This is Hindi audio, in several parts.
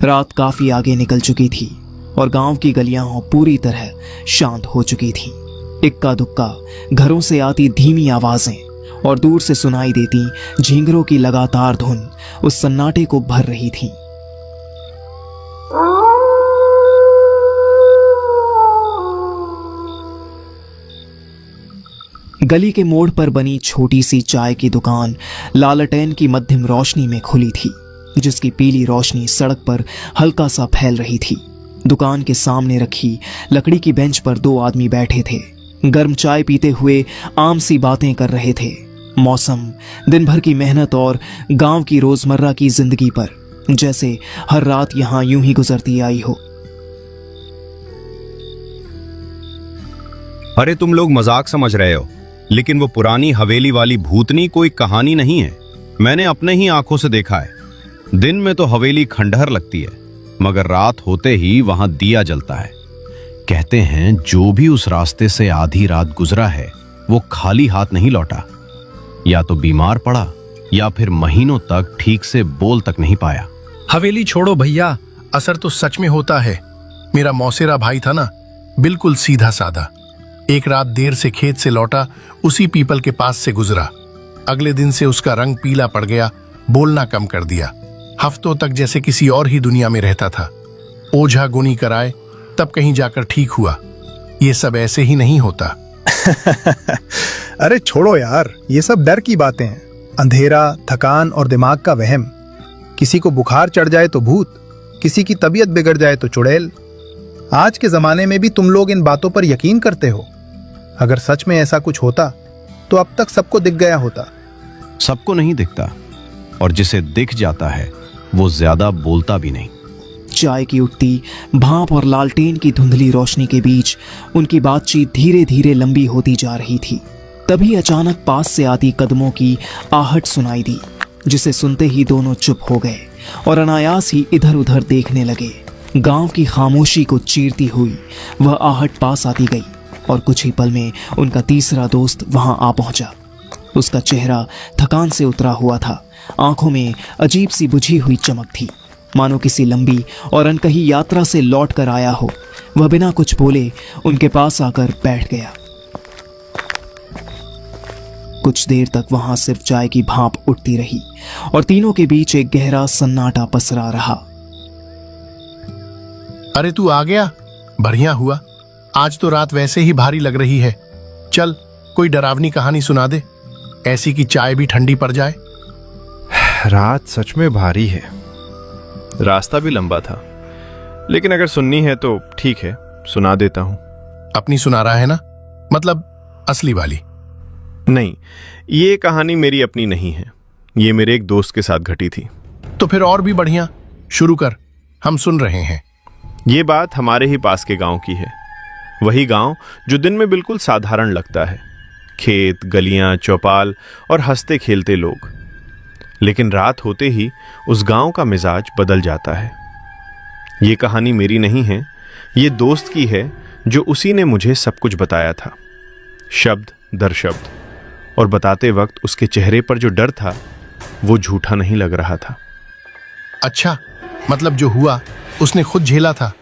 रात काफी आगे निकल चुकी थी और गांव की गलियां पूरी तरह शांत हो चुकी थी। इक्का दुक्का घरों से आती धीमी आवाजें और दूर से सुनाई देती झींगरों की लगातार धुन उस सन्नाटे को भर रही थी। गली के मोड़ पर बनी छोटी सी चाय की दुकान लालटेन की मध्यम रोशनी में खुली थी, जिसकी पीली रोशनी सड़क पर हल्का सा फैल रही थी। दुकान के सामने रखी लकड़ी की बेंच पर 2 आदमी बैठे थे, गर्म चाय पीते हुए आम सी बातें कर रहे थे। मौसम, दिन भर की मेहनत और गांव की रोजमर्रा की जिंदगी पर, जैसे हर रात यहां यूं ही गुजरती आई हो। अरे तुम लोग मजाक समझ रहे हो, लेकिन वो पुरानी हवेली वाली भूतनी कोई कहानी नहीं है। मैंने अपने ही आंखों से देखा है। दिन में तो हवेली खंडहर लगती है, मगर रात होते ही वहां दिया जलता है। कहते हैं जो भी उस रास्ते से आधी रात गुजरा है वो खाली हाथ नहीं लौटा। या तो बीमार पड़ा या फिर महीनों तक ठीक से बोल तक नहीं पाया। हवेली छोड़ो भैया, असर तो सच में होता है। मेरा मौसेरा भाई था ना, बिल्कुल सीधा साधा। एक रात देर से खेत से लौटा, उसी पीपल के पास से गुजरा। अगले दिन से उसका रंग पीला पड़ गया, बोलना कम कर दिया। हफ्तों तक जैसे किसी और ही दुनिया में रहता था। ओझा गुनी कराए तब कहीं जाकर ठीक हुआ। ये सब ऐसे ही नहीं होता। अरे छोड़ो यार, ये सब डर की बातें हैं। अंधेरा, थकान और दिमाग का वहम। किसी को बुखार चढ़ जाए तो भूत, किसी की तबीयत बिगड़ जाए तो चुड़ैल। आज के जमाने में भी तुम लोग इन बातों पर यकीन करते हो। अगर सच में ऐसा कुछ होता तो अब तक सबको दिख गया होता। सबको नहीं दिखता, और जिसे दिख जाता है वो ज्यादा बोलता भी नहीं। चाय की उठती भाप और लालटेन की धुंधली रोशनी के बीच उनकी बातचीत धीरे धीरे लंबी होती जा रही थी। तभी अचानक पास से आती कदमों की आहट सुनाई दी, जिसे सुनते ही दोनों चुप हो गए और अनायास ही इधर उधर देखने लगे। गांव की खामोशी को चीरती हुई वह आहट पास आती गई और कुछ ही पल में उनका तीसरा दोस्त वहां आ पहुंचा। उसका चेहरा थकान से उतरा हुआ था, आंखों में अजीब सी बुझी हुई चमक थी, मानो किसी लंबी और अनकही यात्रा से लौट कर आया हो। वह बिना कुछ बोले उनके पास आकर बैठ गया। कुछ देर तक वहां सिर्फ चाय की भाप उठती रही और तीनों के बीच एक गहरा सन्नाटा पसरा रहा। अरे तू आ गया, बढ़िया हुआ। आज तो रात वैसे ही भारी लग रही है। चल कोई डरावनी कहानी सुना दे, ऐसी कि चाय भी ठंडी पड़ जाए। रात सच में भारी है, रास्ता भी लंबा था, लेकिन अगर सुननी है तो ठीक है, सुना देता हूं। अपनी सुना रहा है ना, मतलब असली वाली? नहीं, ये कहानी मेरी अपनी नहीं है, ये मेरे एक दोस्त के साथ घटी थी। तो फिर और भी बढ़िया, शुरू कर, हम सुन रहे हैं। ये बात हमारे ही पास के गांव की है। वही गांव जो दिन में बिल्कुल साधारण लगता है, खेत, गलियां, चौपाल और हंसते खेलते लोग। लेकिन रात होते ही उस गांव का मिजाज बदल जाता है। ये कहानी मेरी नहीं है, ये दोस्त की है, जो उसी ने मुझे सब कुछ बताया था, शब्द दर शब्द। और बताते वक्त उसके चेहरे पर जो डर था वो झूठा नहीं लग रहा था। अच्छा, मतलब जो हुआ उसने खुद झेला था।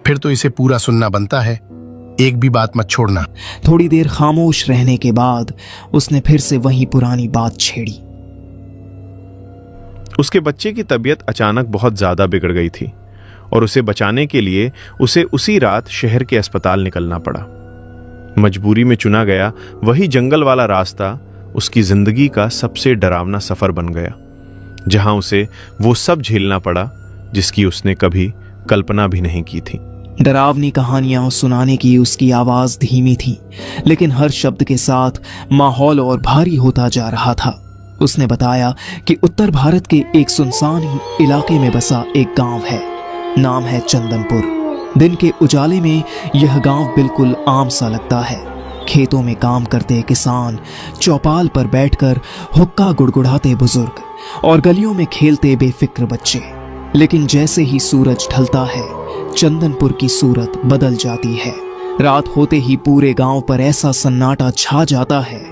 फिर तो इसे पूरा सुनना बनता है, एक भी बात मत छोड़ना। थोड़ी देर खामोश रहने के बाद उसने फिर से वही पुरानी बात छेड़ी। उसके बच्चे की तबीयत अचानक बहुत ज्यादा बिगड़ गई थी और उसे बचाने के लिए उसे उसी रात शहर के अस्पताल निकलना पड़ा। मजबूरी में चुना गया वही जंगल वाला रास्ता उसकी जिंदगी का सबसे डरावना सफर बन गया, जहां उसे वो सब झेलना पड़ा जिसकी उसने कभी कल्पना भी नहीं की थी। डरावनी कहानियां सुनाने की उसकी आवाज धीमी थी, लेकिन हर शब्द के साथ माहौल और भारी होता जा रहा था। उसने बताया कि उत्तर भारत के एक सुनसान इलाके में बसा एक गांव है, नाम है चंदनपुर। दिन के उजाले में यह गांव बिल्कुल आम सा लगता है। खेतों में काम करते किसान, चौपाल पर बैठकर हुक्का गुड़गुड़ाते बुजुर्ग और गलियों में खेलते बेफिक्र बच्चे। लेकिन जैसे ही सूरज ढलता है, चंदनपुर की सूरत बदल जाती है। रात होते ही पूरे गांव पर ऐसा सन्नाटा छा जाता है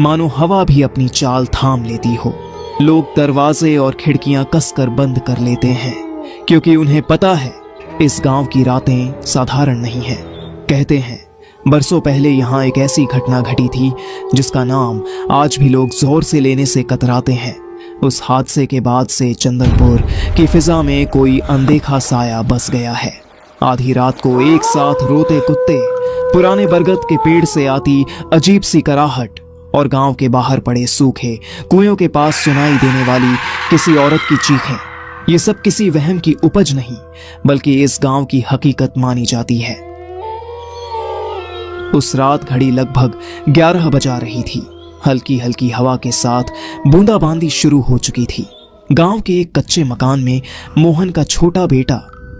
मानो हवा भी अपनी चाल थाम लेती हो। लोग दरवाजे और खिड़कियां कसकर बंद कर लेते हैं, क्योंकि उन्हें पता है इस गांव की रातें साधारण नहीं हैं। कहते हैं बरसों पहले यहाँ एक ऐसी घटना घटी थी जिसका नाम आज भी लोग जोर से लेने से कतराते हैं। उस हादसे के बाद से चंदनपुर की फिजा में कोई अनदेखा साया बस गया है। आधी रात को एक साथ रोते कुत्ते, पुराने बरगद के पेड़ से आती अजीब सी कराहट और गांव के बाहर पड़े सूखे कुएं के पास सुनाई देने वाली किसी औरत की चीखें, ये सब किसी वहम की उपज नहीं बल्कि इस गांव की हकीकत मानी जाती है। उस रात घड़ी लगभग 11 बजा रही थी। हल्की हल्की हवा के साथ बूंदाबांदी शुरू हो चुकी थी। गांव के एक कच्चे मकान में मोहन का छोटा बेटा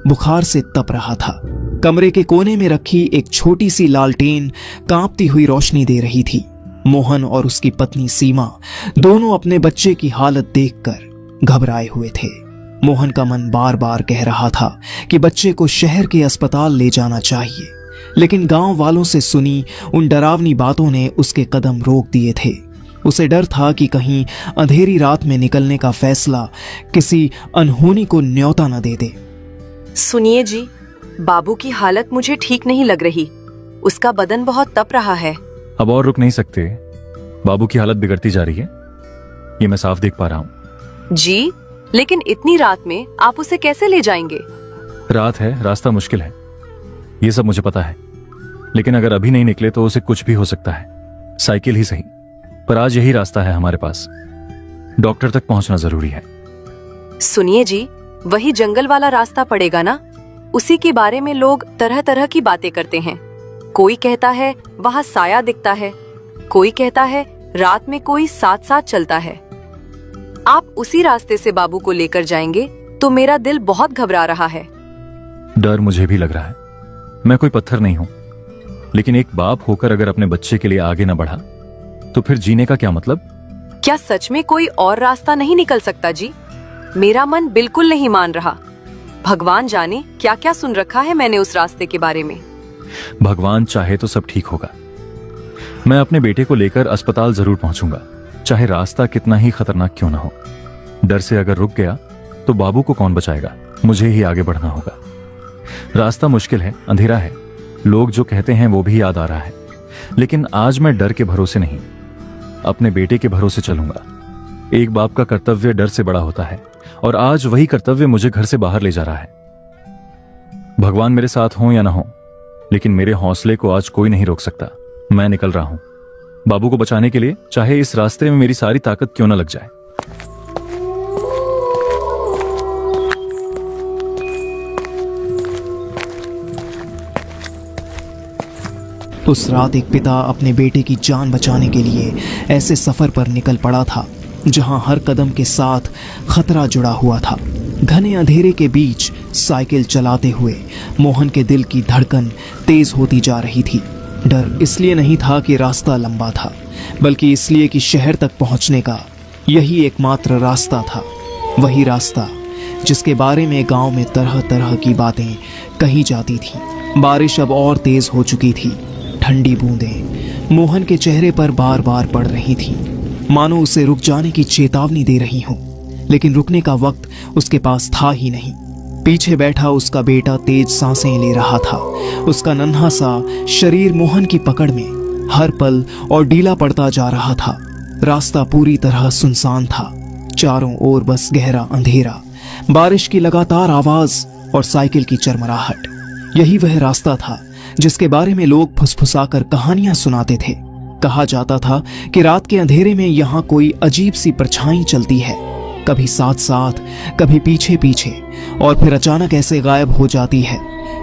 बुखार से तप रहा था। कमरे के कोने में रखी एक छोटी सी लालटेन कांपती हुई रोशनी दे रही थी। मोहन और उसकी पत्नी सीमा दोनों अपने बच्चे की हालत देखकर घबराए हुए थे। मोहन का मन बार बार कह रहा था कि बच्चे को शहर के अस्पताल ले जाना चाहिए, लेकिन गांव वालों से सुनी उन डरावनी बातों ने उसके कदम रोक दिए थे। उसे डर था कि कहीं अंधेरी रात में निकलने का फैसला किसी अनहोनी को न्योता न दे दे। सुनिए जी, बाबू की हालत मुझे ठीक नहीं लग रही। उसका बदन बहुत तप रहा है। अब और रुक नहीं सकते। बाबू की हालत बिगड़ती जा रही है, ये मैं साफ देख पा रहा हूँ। जी, लेकिन इतनी रात में आप उसे कैसे ले जाएंगे? रात है, रास्ता मुश्किल है, ये सब मुझे पता है, लेकिन अगर अभी नहीं निकले तो उसे कुछ भी हो सकता है। साइकिल ही सही, पर आज यही रास्ता है हमारे पास। डॉक्टर तक पहुंचना जरूरी है। सुनिए जी, वही जंगल वाला रास्ता पड़ेगा ना? उसी के बारे में लोग तरह तरह की बातें करते हैं। कोई कहता है वहां साया दिखता है, कोई कहता है रात में कोई साथ साथ चलता है। आप उसी रास्ते से बाबू को लेकर जाएंगे तो मेरा दिल बहुत घबरा रहा है। डर मुझे भी लग रहा है। मैं कोई पत्थर नहीं हूं, लेकिन एक बाप होकर अगर अपने बच्चे के लिए आगे न बढ़ा तो फिर जीने का क्या मतलब? क्या सच में कोई और रास्ता नहीं निकल सकता जी? मेरा मन बिल्कुल नहीं मान रहा। भगवान जाने क्या क्या सुन रखा है मैंने उस रास्ते के बारे में। भगवान चाहे तो सब ठीक होगा। मैं अपने बेटे को लेकर अस्पताल जरूर पहुंचूंगा, चाहे रास्ता कितना ही खतरनाक क्यों ना हो। डर से अगर रुक गया तो बाबू को कौन बचाएगा? मुझे ही आगे बढ़ना होगा। रास्ता मुश्किल है, अंधेरा है, लोग जो कहते हैं वो भी याद आ रहा है, लेकिन आज मैं डर के भरोसे नहीं, अपने बेटे के भरोसे चलूंगा। एक बाप का कर्तव्य डर से बड़ा होता है और आज वही कर्तव्य मुझे घर से बाहर ले जा रहा है। भगवान मेरे साथ हो या ना हो, लेकिन मेरे हौसले को आज कोई नहीं रोक सकता। मैं निकल रहा हूं बाबू को बचाने के लिए, चाहे इस रास्ते में मेरी सारी ताकत क्यों ना लग जाए। उस रात एक पिता अपने बेटे की जान बचाने के लिए ऐसे सफर पर निकल पड़ा था जहां हर कदम के साथ खतरा जुड़ा हुआ था। घने अंधेरे के बीच साइकिल चलाते हुए मोहन के दिल की धड़कन तेज होती जा रही थी। डर इसलिए नहीं था कि रास्ता लंबा था, बल्कि इसलिए कि शहर तक पहुंचने का यही एकमात्र रास्ता था। वही रास्ता जिसके बारे में गांव में तरह तरह की बातें कही जाती थी। बारिश अब और तेज हो चुकी थी। ठंडी बूंदें मोहन के चेहरे पर बार बार पड़ रही थीं, मानो उसे रुक जाने की चेतावनी दे रही हो, लेकिन रुकने का वक्त उसके पास था ही नहीं। पीछे बैठा उसका बेटा तेज सांसें ले रहा था। उसका नन्हा सा शरीर मोहन की पकड़ में हर पल और ढीला पड़ता जा रहा था। रास्ता पूरी तरह सुनसान था, चारों ओर बस गहरा अंधेरा, बारिश की लगातार आवाज और साइकिल की चरमराहट। यही वह रास्ता था जिसके बारे में लोग फुसफुसाकर कहानियां सुनाते थे। कहा जाता था कि रात के अंधेरे में यहाँ कोई अजीब सी परछाई चलती है, कभी साथ साथ, कभी पीछे पीछे, और फिर अचानक ऐसे गायब हो जाती है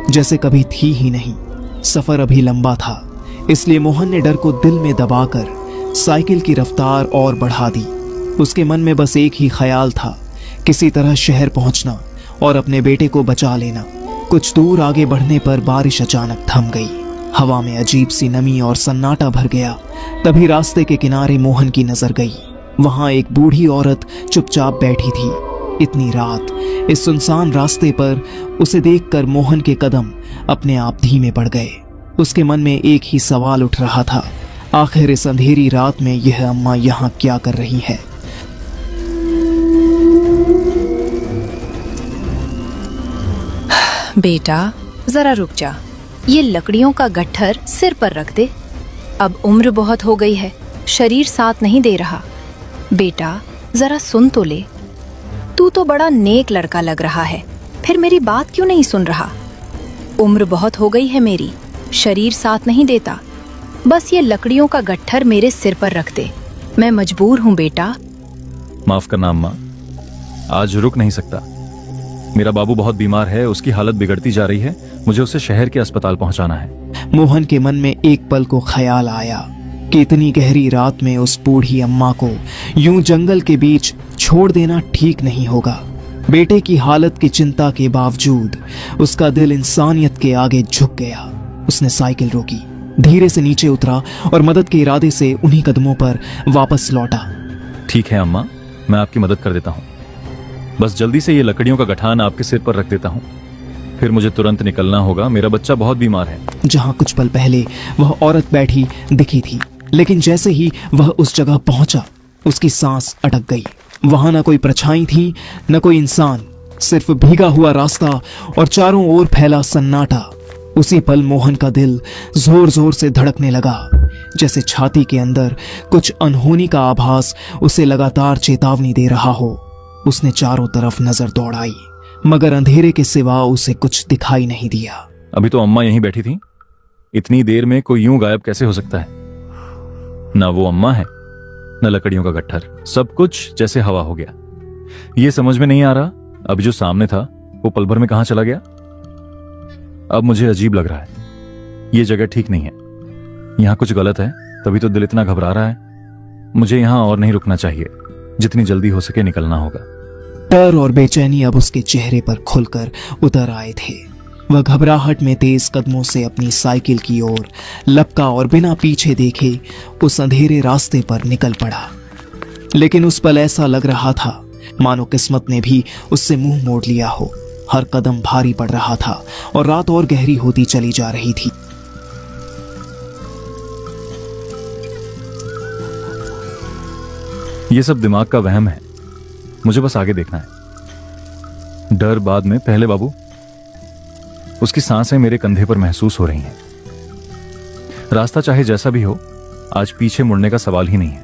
जैसे कभी थी ही नहीं। सफर अभी लंबा था, इसलिए मोहन ने डर को दिल में दबाकर साइकिल की रफ्तार और बढ़ा दी। उसके मन में बस एक ही ख्याल था, किसी तरह शहर पहुंचना और अपने बेटे को बचा लेना। कुछ दूर आगे बढ़ने पर बारिश अचानक थम गई। हवा में अजीब सी नमी और सन्नाटा भर गया। तभी रास्ते के किनारे मोहन की नजर गई। वहां एक बूढ़ी औरत चुपचाप बैठी थी। इतनी रात इस सुनसान रास्ते पर उसे देखकर मोहन के कदम अपने आप धीमे पड़ गए। उसके मन में एक ही सवाल उठ रहा था, आखिर इस अंधेरी रात में यह अम्मा यहाँ क्या कर रही है। बेटा जरा रुक जा, ये लकड़ियों का गट्ठर सिर पर रख दे। अब उम्र बहुत हो गई है, शरीर साथ नहीं दे रहा। बेटा जरा सुन तो ले, तू तो बड़ा नेक लड़का लग रहा है, फिर मेरी बात क्यों नहीं सुन रहा? उम्र बहुत हो गई है मेरी, शरीर साथ नहीं देता। बस ये लकड़ियों का गट्ठर मेरे सिर पर रख दे, मैं मजबूर हूँ बेटा। माफ करना अम्मा, आज रुक नहीं सकता। मेरा बाबू बहुत बीमार है, उसकी हालत बिगड़ती जा रही है, मुझे उसे शहर के अस्पताल पहुंचाना है। मोहन के मन में एक पल को ख्याल आया कि इतनी गहरी रात में उस बूढ़ी अम्मा को यूं जंगल के बीच छोड़ देना ठीक नहीं होगा। बेटे की हालत की चिंता के बावजूद उसका दिल इंसानियत के आगे झुक गया। उसने साइकिल रोकी, धीरे से नीचे उतरा और मदद के इरादे से उन्हीं कदमों पर वापस लौटा। ठीक है अम्मा, मैं आपकी मदद कर देता हूँ। बस जल्दी से ये लकड़ियों का गठान आपके सिर पर रख देता हूँ, फिर मुझे तुरंत निकलना होगा, मेरा बच्चा बहुत बीमार है। जहां कुछ पल पहले वह औरत बैठी दिखी थी, लेकिन जैसे ही वह उस जगह पहुंचा उसकी सांस अटक गई। वहां न कोई परछाई थी, न कोई इंसान, सिर्फ भीगा हुआ रास्ता और चारों ओर फैला सन्नाटा। उसी पल मोहन का दिल जोर जोर से धड़कने लगा, जैसे छाती के अंदर कुछ अनहोनी का आभास उसे लगातार चेतावनी दे रहा हो। उसने चारों तरफ नजर दौड़ाई, मगर अंधेरे के सिवा उसे कुछ दिखाई नहीं दिया। अभी तो अम्मा यहीं बैठी थी, इतनी देर में कोई यूं गायब कैसे हो सकता है? ना वो अम्मा है, न लकड़ियों का गट्ठर, सब कुछ जैसे हवा हो गया। ये समझ में नहीं आ रहा अभी जो सामने था वो पल भर में कहां चला गया। अब मुझे अजीब लग रहा है, ये जगह ठीक नहीं है, यहां कुछ गलत है, तभी तो दिल इतना घबरा रहा है। मुझे यहां और नहीं रुकना चाहिए, जितनी जल्दी हो सके निकलना होगा। डर और बेचैनी अब उसके चेहरे पर खुलकर उतर आए थे। वह घबराहट में तेज कदमों से अपनी साइकिल की ओर लपका और बिना पीछे देखे उस अंधेरे रास्ते पर निकल पड़ा। लेकिन उस पल ऐसा लग रहा था मानो किस्मत ने भी उससे मुंह मोड़ लिया हो। हर कदम भारी पड़ रहा था और रात और गहरी होती चली जा रही थी। ये सब दिमाग का वहम है, मुझे बस आगे देखना है। डर बाद में, पहले बाबू। उसकी सांसें मेरे कंधे पर महसूस हो रही हैं। रास्ता चाहे जैसा भी हो, आज पीछे मुड़ने का सवाल ही नहीं है।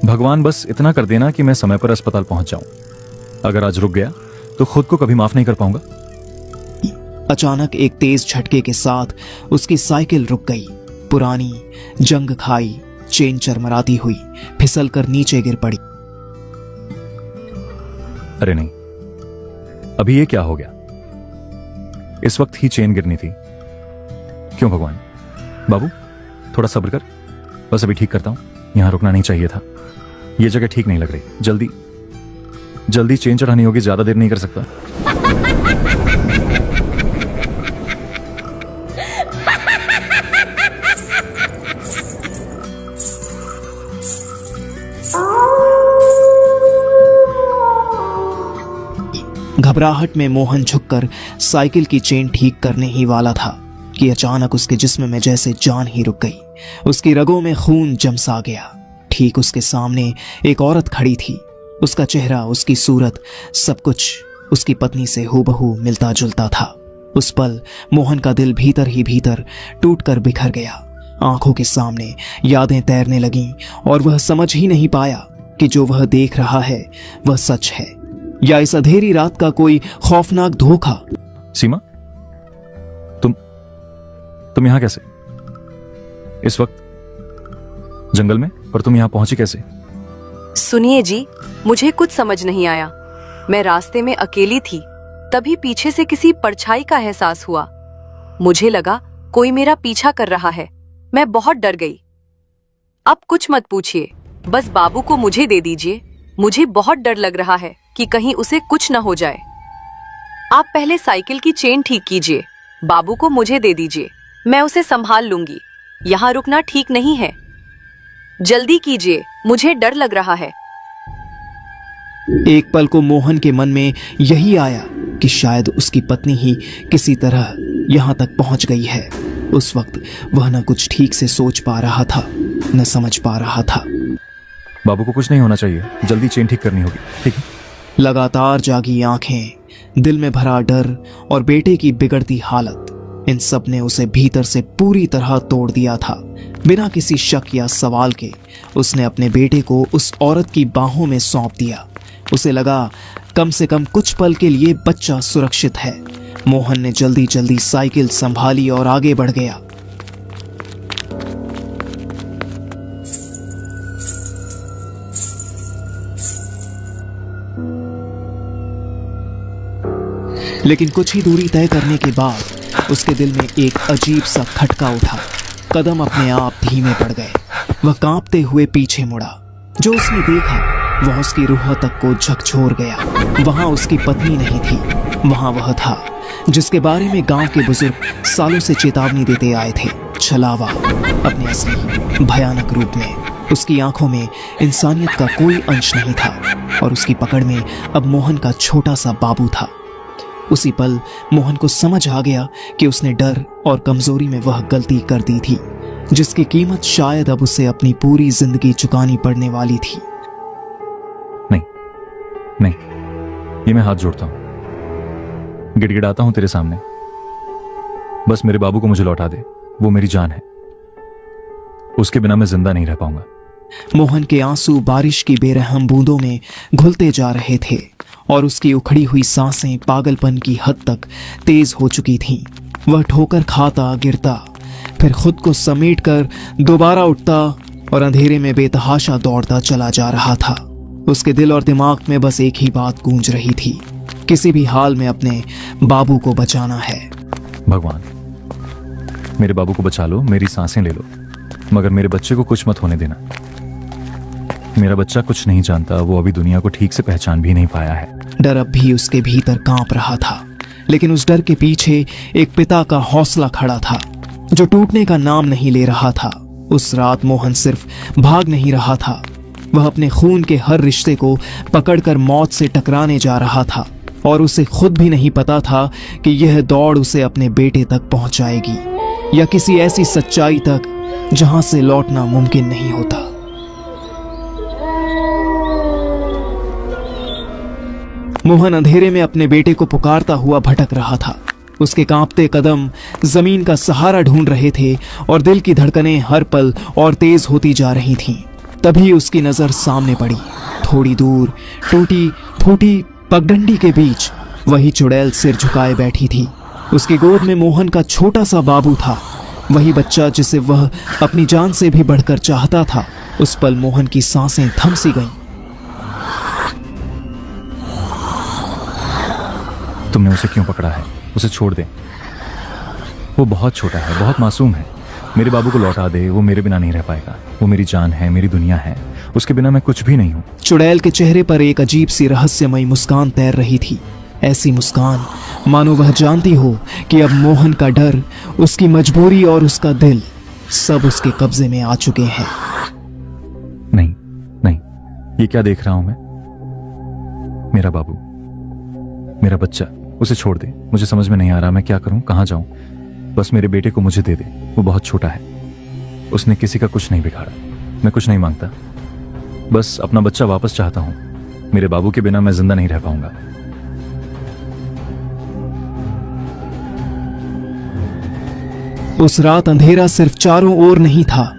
भगवान बस इतना कर देना कि मैं समय पर अस्पताल पहुंच जाऊं। अगर आज रुक गया तो खुद को कभी माफ नहीं कर पाऊंगा। अचानक एक तेज झटके के साथ उसकी साइकिल रुक गई। पुरानी जंग खाई चेन चरमराती हुई फिसल कर नीचे गिर पड़ी। अरे नहीं, अभी ये क्या हो गया? इस वक्त ही चेन गिरनी थी। क्यों भगवान? बाबू थोड़ा सब्र कर, बस अभी ठीक करता हूं। यहां रुकना नहीं चाहिए था, ये जगह ठीक नहीं लग रही। जल्दी जल्दी चेन चढ़ानी होगी, ज्यादा देर नहीं कर सकता। घबराहट में मोहन झुककर साइकिल की चेन ठीक करने ही वाला था कि अचानक उसके जिस्म में जैसे जान ही रुक गई। उसकी रगों में खून जमसा गया। ठीक उसके सामने एक औरत खड़ी थी। उसका चेहरा, उसकी सूरत, सब कुछ उसकी पत्नी से हूबहू मिलता जुलता था। उस पल मोहन का दिल भीतर ही भीतर टूटकर बिखर गया। आंखों के सामने यादें तैरने लगीं और वह समझ ही नहीं पाया कि जो वह देख रहा है वह सच है या इस अंधेरी रात का कोई खौफनाक धोखा। सीमा, तुम यहां कैसे? इस वक्त जंगल में? पर तुम यहां पहुंची कैसे? सुनिए जी, मुझे कुछ समझ नहीं आया। मैं रास्ते में अकेली थी, तभी पीछे से किसी परछाई का एहसास हुआ। मुझे लगा कोई मेरा पीछा कर रहा है। मैं बहुत डर गई। अब कुछ मत पूछिए, बस बाबू को मुझे दे दीजिए। मुझे बहुत डर लग रहा है कि कहीं उसे कुछ न हो जाए। आप पहले साइकिल की चेन ठीक कीजिए, बाबू को मुझे दे दीजिए, मैं उसे संभाल लूंगी। यहाँ रुकना ठीक नहीं है, जल्दी कीजिए, मुझे डर लग रहा है। एक पल को मोहन के मन में यही आया कि शायद उसकी पत्नी ही किसी तरह यहां तक पहुंच गई है। उस वक्त वह न कुछ ठीक से सोच पा रहा था, न समझ पा रहा था। बाबू को कुछ नहीं होना चाहिए, जल्दी चेन ठीक करनी होगी। ठीक है? लगातार जागी आंखें, दिल में भरा डर और बेटे की बिगड़ती हालत, इन सब ने उसे भीतर से पूरी तरह तोड़ दिया था। बिना किसी शक या सवाल के उसने अपने बेटे को उस औरत की बाहों में सौंप दिया। उसे लगा कम से कम कुछ पल के लिए बच्चा सुरक्षित है। मोहन ने जल्दी जल्दी साइकिल संभाली और आगे बढ़ गया। लेकिन कुछ ही दूरी तय करने के बाद उसके दिल में एक अजीब सा खटका उठा। कदम अपने आप धीमे पड़ गए। वह कांपते हुए पीछे मुड़ा। जो उसने देखा वह उसकी रूह तक को झकझोर गया। वहां उसकी पत्नी नहीं थी, वहां वह था जिसके बारे में गांव के बुजुर्ग सालों से चेतावनी देते आए थे। छलावा अपने असली भयानक रूप में। उसकी आंखों में इंसानियत का कोई अंश नहीं था और उसकी पकड़ में अब मोहन का छोटा सा बाबू था। उसी पल मोहन को समझ आ गया कि उसने डर और कमजोरी में वह गलती कर दी थी जिसकी कीमत शायद अब उसे अपनी पूरी जिंदगी चुकानी पड़ने वाली थी। नहीं, ये मैं हाथ जोड़ता हूं, गिड़गिड़ाता हूं तेरे सामने। बस मेरे बाबू को मुझे लौटा दे, वो मेरी जान है। उसके बिना मैं जिंदा नहीं रह पाऊंगा। मोहन के आंसू बारिश की बेरहम बूंदों में घुलते जा रहे थे और उसकी उखड़ी हुई सांसें पागलपन की हद तक तेज हो चुकी थीं। वह ठोकर खाता गिरता, फिर खुद को समेटकर दोबारा उठता और अंधेरे में बेतहाशा दौड़ता चला जा रहा था। उसके दिल और दिमाग में बस एक ही बात गूंज रही थी, किसी भी हाल में अपने बाबू को बचाना है। भगवान, मेरे बाबू को बचा लो, मेरी सांसें ले लो, मगर मेरे बच्चे को कुछ मत होने देना। मेरा बच्चा कुछ नहीं जानता, वो अभी दुनिया को ठीक से पहचान भी नहीं पाया है। डर अब भी उसके भीतर कांप रहा था, लेकिन उस डर के पीछे एक पिता का हौसला खड़ा था जो टूटने का नाम नहीं ले रहा था। उस रात मोहन सिर्फ भाग नहीं रहा था, वह अपने खून के हर रिश्ते को पकड़कर मौत से टकराने जा रहा था और उसे खुद भी नहीं पता था कि यह दौड़ उसे अपने बेटे तक पहुंचाएगी या किसी ऐसी सच्चाई तक जहां से लौटना मुमकिन नहीं होता। मोहन अंधेरे में अपने बेटे को पुकारता हुआ भटक रहा था। उसके कांपते कदम जमीन का सहारा ढूंढ रहे थे और दिल की धड़कनें हर पल और तेज होती जा रही थीं। तभी उसकी नजर सामने पड़ी। थोड़ी दूर टूटी फूटी पगडंडी के बीच वही चुड़ैल सिर झुकाए बैठी थी। उसकी गोद में मोहन का छोटा सा बाबू था, वही बच्चा जिसे वह अपनी जान से भी बढ़कर चाहता था। उस पल मोहन की सांसें थम सी गईं। तुमने उसे क्यों पकड़ा है? उसे छोड़ दे, वो बहुत छोटा है, बहुत मासूम है। मेरे बाबू को लौटा दे, वो मेरे बिना नहीं रह पाएगा। वो मेरी जान है, मेरी दुनिया है, उसके बिना मैं कुछ भी नहीं हूं। चुड़ैल के चेहरे पर एक अजीब सी रहस्यमयी मुस्कान तैर रही थी। ऐसी मुस्कान मानो वह जानती हो कि अब मोहन का डर, उसकी मजबूरी और उसका दिल सब उसके कब्जे में आ चुके हैं। नहीं नहीं, ये क्या देख रहा हूं मैं? मेरा बाबू, मेरा बच्चा, उसे छोड़ दे। मुझे समझ में नहीं आ रहा मैं क्या करूं, कहां जाऊं। बस मेरे बेटे को मुझे दे दे, वो बहुत छोटा है, उसने किसी का कुछ नहीं बिगाड़ा। मैं कुछ नहीं मांगता, बस अपना बच्चा वापस चाहता हूं। मेरे बाबू के बिना मैं जिंदा नहीं रह पाऊंगा। उस रात अंधेरा सिर्फ चारों ओर नहीं था,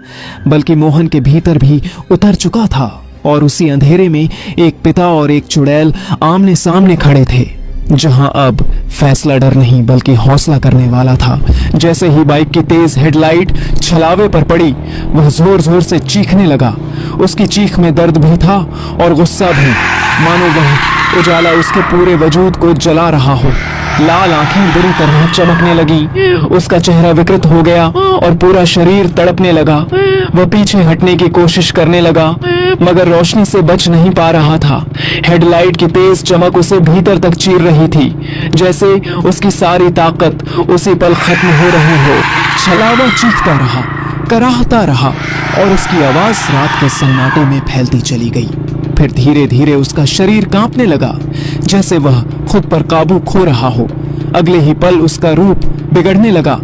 बल्कि मोहन के भीतर भी उतर चुका था और उसी अंधेरे में एक पिता और एक चुड़ैल आमने सामने खड़े थे, जहां अब फैसला डर नहीं बल्कि हौसला करने वाला था। जैसे ही बाइक की तेज हेडलाइट छलावे पर पड़ी, वह जोर जोर से चीखने लगा। उसकी चीख में दर्द भी था और गुस्सा भी, मानो वह उजाला उसके पूरे वजूद को जला रहा हो। लाल आंखें बुरी तरह चमकने लगी, उसका चेहरा विकृत हो गया और पूरा शरीर तड़पने लगा। वह पीछे हटने की कोशिश करने लगा, मगर रोशनी से बच नहीं पा रहा था। हेडलाइट की तेज चमक उसे भीतर तक चीर रही थी, जैसे उसकी सारी ताकत उसी पल खत्म हो रही हो। छलावा चीखता रहा, कराहता रहा और उसकी आवाज रात के सन्नाटे में फैलती चली गई। फिर धीरे धीरे उसका शरीर कांपने लगा, जैसे वह खुद पर काबू खो रहा हो। अगले ही पल उसका रूप बिगड़ने लगा,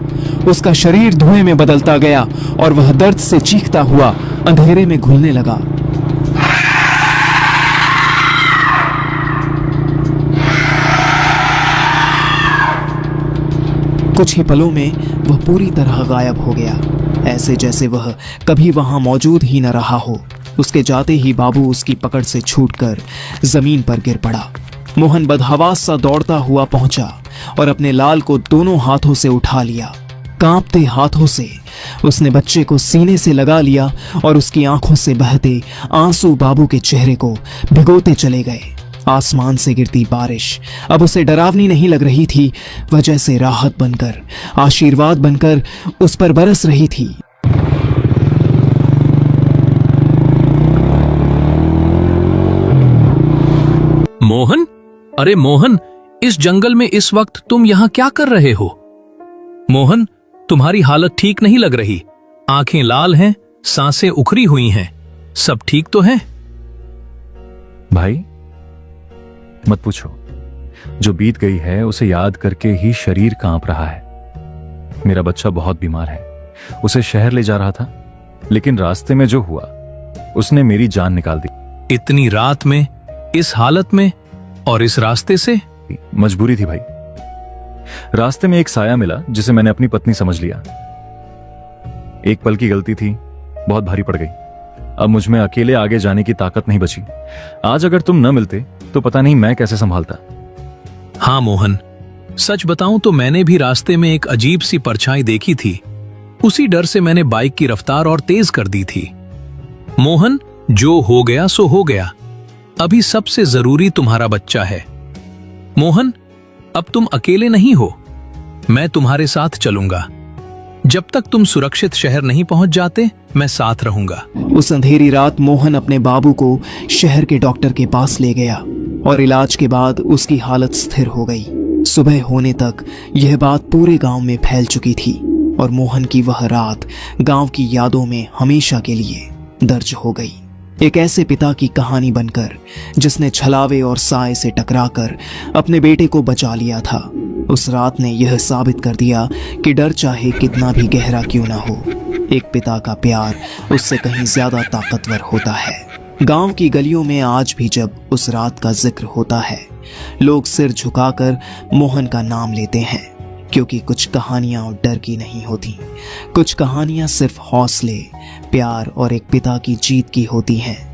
उसका शरीर धुएं में बदलता गया और वह दर्द से चीखता हुआ अंधेरे में घुलने लगा। कुछ ही पलों में वह पूरी तरह गायब हो गया, ऐसे जैसे वह कभी वहां मौजूद ही न रहा हो। उसके जाते ही बाबू उसकी पकड़ से छूटकर जमीन पर गिर पड़ा। मोहन बदहवास सा दौड़ता हुआ पहुंचा और अपने लाल को दोनों हाथों से उठा लिया। कांपते हाथों से उसने बच्चे को सीने से लगा लिया और उसकी आंखों से बहते आंसू बाबू के चेहरे को भिगोते चले गए। आसमान से गिरती बारिश अब उसे डरावनी नहीं लग रही थी, वह जैसे राहत बनकर, आशीर्वाद बनकर उस पर बरस रही थी। मोहन, अरे मोहन, इस जंगल में इस वक्त तुम यहाँ क्या कर रहे हो? मोहन, तुम्हारी हालत ठीक नहीं लग रही। आंखें लाल हैं, सांसें उखड़ी हुई हैं। सब ठीक तो है? भाई मत पूछो, जो बीत गई है उसे याद करके ही शरीर कांप रहा है। मेरा बच्चा बहुत बीमार है, उसे शहर ले जा रहा था, लेकिन रास्ते में जो हुआ उसने मेरी जान निकाल दी। इतनी रात में, इस हालत में और इस रास्ते से? मजबूरी थी भाई। रास्ते में एक साया मिला जिसे मैंने अपनी पत्नी समझ लिया। एक पल की गलती थी, बहुत भारी पड़ गई। अब मुझ में अकेले आगे जाने की ताकत नहीं बची। आज अगर तुम न मिलते तो पता नहीं मैं कैसे संभालता। हाँ मोहन, सच बताऊं तो मैंने भी रास्ते में एक अजीब सी परछाई देखी थी। उसी डर से मैंने बाइक की रफ्तार और तेज कर दी थी। मोहन, जो हो गया सो हो गया। अभी सबसे जरूरी तुम्हारा बच्चा है। मोहन, अब तुम अकेले नहीं हो, मैं तुम्हारे साथ चलूंगा। जब तक तुम सुरक्षित शहर नहीं पहुंच जाते, मैं साथ रहूंगा। उस अंधेरी रात मोहन अपने बाबू को शहर के डॉक्टर के पास ले गया और इलाज के बाद उसकी हालत स्थिर हो गई। सुबह होने तक यह बात पूरे गांव में फैल चुकी थी और मोहन की वह रात गांव की यादों में हमेशा के लिए दर्ज हो गई। एक ऐसे पिता की कहानी बनकर जिसने छलावे और साए से टकराकर अपने बेटे को बचा लिया था। उस रात ने यह साबित कर दिया कि डर चाहे कितना भी गहरा क्यों ना हो, एक पिता का प्यार उससे कहीं ज्यादा ताकतवर होता है। गांव की गलियों में आज भी जब उस रात का जिक्र होता है, लोग सिर झुकाकर मोहन का नाम लेते हैं, क्योंकि कुछ कहानियां डर की नहीं होती। कुछ कहानियां सिर्फ हौसले, प्यार और एक पिता की जीत की होती हैं।